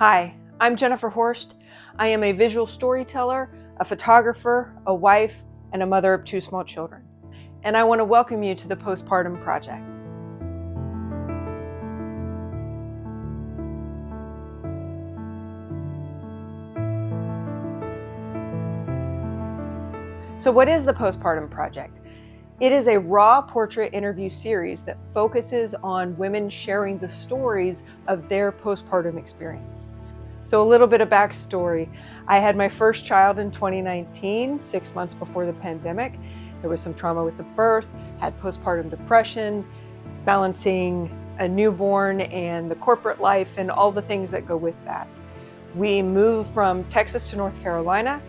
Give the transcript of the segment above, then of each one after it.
Hi, I'm Jennifer Horst. I am a visual storyteller, a photographer, a wife, and a mother of 2 small children. And I want to welcome you to the Postpartum Project. So what is the Postpartum Project? It is a raw portrait interview series that focuses on women sharing the stories of their postpartum experience. So a little bit of backstory. I had my first child in 2019, 6 months before the pandemic. There was some trauma with the birth, had postpartum depression, balancing a newborn and the corporate life and all the things that go with that. We moved from Texas to North Carolina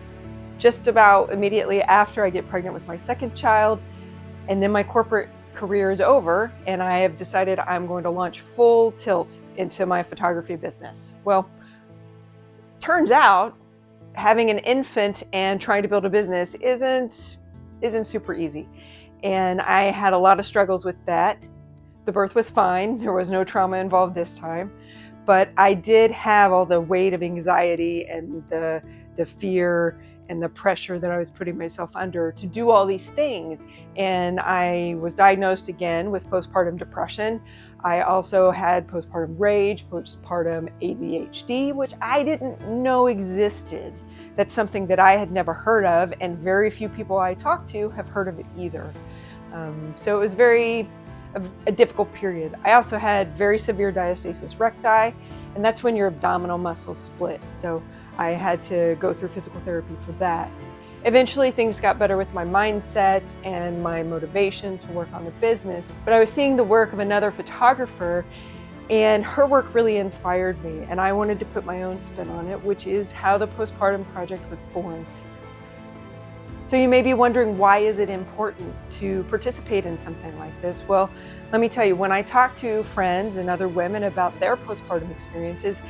just about immediately after I get pregnant with my second child. And then my corporate career is over and I have decided I'm going to launch full tilt into my photography business. Well, turns out having an infant and trying to build a business isn't super easy. And I had a lot of struggles with that. The birth was fine. There was no trauma involved this time. But I did have all the weight of anxiety and the fear and the pressure that I was putting myself under to do all these things. And I was diagnosed again with postpartum depression. I also had postpartum rage, postpartum ADHD, which I didn't know existed. That's something that I had never heard of, and very few people I talked to have heard of it either. So it was a difficult period. I also had very severe diastasis recti, and that's when your abdominal muscles split. So I had to go through physical therapy for that. Eventually things got better with my mindset and my motivation to work on the business, but I was seeing the work of another photographer and her work really inspired me, and I wanted to put my own spin on it, which is how the Postpartum Project was born. So you may be wondering, why is it important to participate in something like this? Well, let me tell you, when I talk to friends and other women about their postpartum experiences,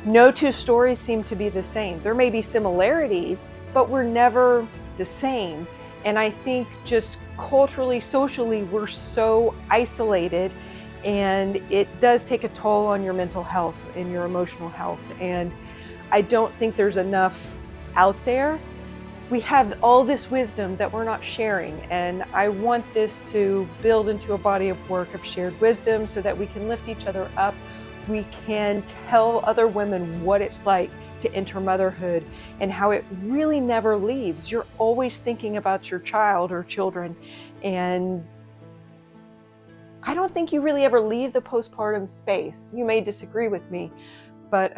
no two stories seem to be the same. There may be similarities, but we're never the same. And I think just culturally, socially, we're so isolated, and it does take a toll on your mental health and your emotional health. And I don't think there's enough out there. We have all this wisdom that we're not sharing, and I want this to build into a body of work of shared wisdom so that we can lift each other up. We can tell other women what it's like to enter motherhood and how it really never leaves. You're always thinking about your child or children, and I don't think you really ever leave the postpartum space. You may disagree with me, but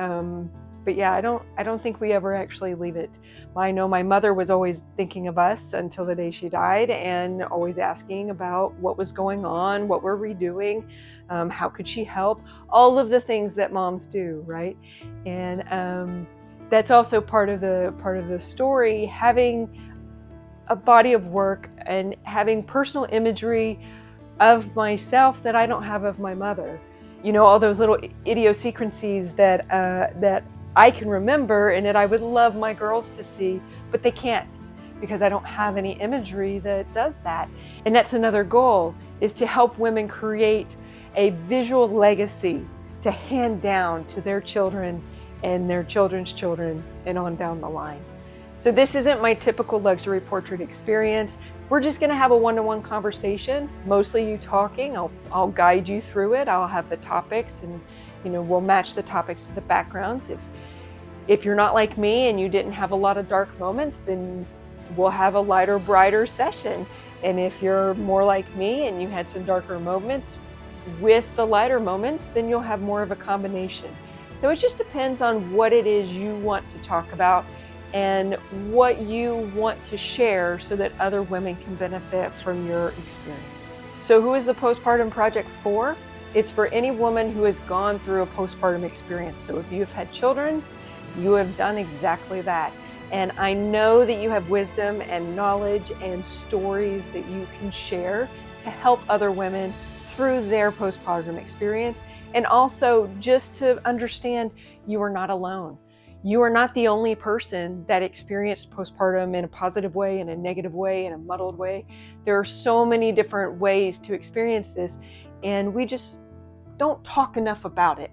yeah, I don't think we ever actually leave it. I know my mother was always thinking of us until the day she died, and always asking about what was going on, what were we doing, how could she help, all of the things that moms do, right? And that's also part of the story, having a body of work and having personal imagery of myself that I don't have of my mother. You know, all those little idiosyncrasies that I can remember and that I would love my girls to see, but they can't, because I don't have any imagery that does that. And that's another goal, is to help women create a visual legacy to hand down to their children and their children's children and on down the line. So this isn't my typical luxury portrait experience. We're just going to have a one-to-one conversation, mostly you talking. I'll guide you through it. I'll have the topics, and we'll match the topics to the backgrounds. If you're not like me and you didn't have a lot of dark moments, then we'll have a lighter, brighter session. And if you're more like me and you had some darker moments with the lighter moments, then you'll have more of a combination. So it just depends on what it is you want to talk about and what you want to share so that other women can benefit from your experience. So who is the Postpartum Project for? It's for any woman who has gone through a postpartum experience. So if you've had children, you have done exactly that. And I know that you have wisdom and knowledge and stories that you can share to help other women through their postpartum experience. And also just to understand, you are not alone. You are not the only person that experienced postpartum in a positive way, in a negative way, in a muddled way. There are so many different ways to experience this, and we just don't talk enough about it.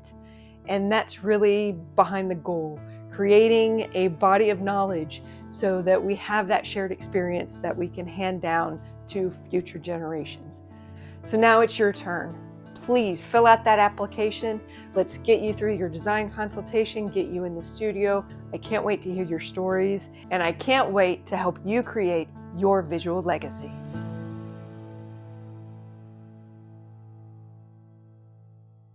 And that's really behind the goal, creating a body of knowledge so that we have that shared experience that we can hand down to future generations. So now it's your turn. Please fill out that application. Let's get you through your design consultation, get you in the studio. I can't wait to hear your stories, and I can't wait to help you create your visual legacy.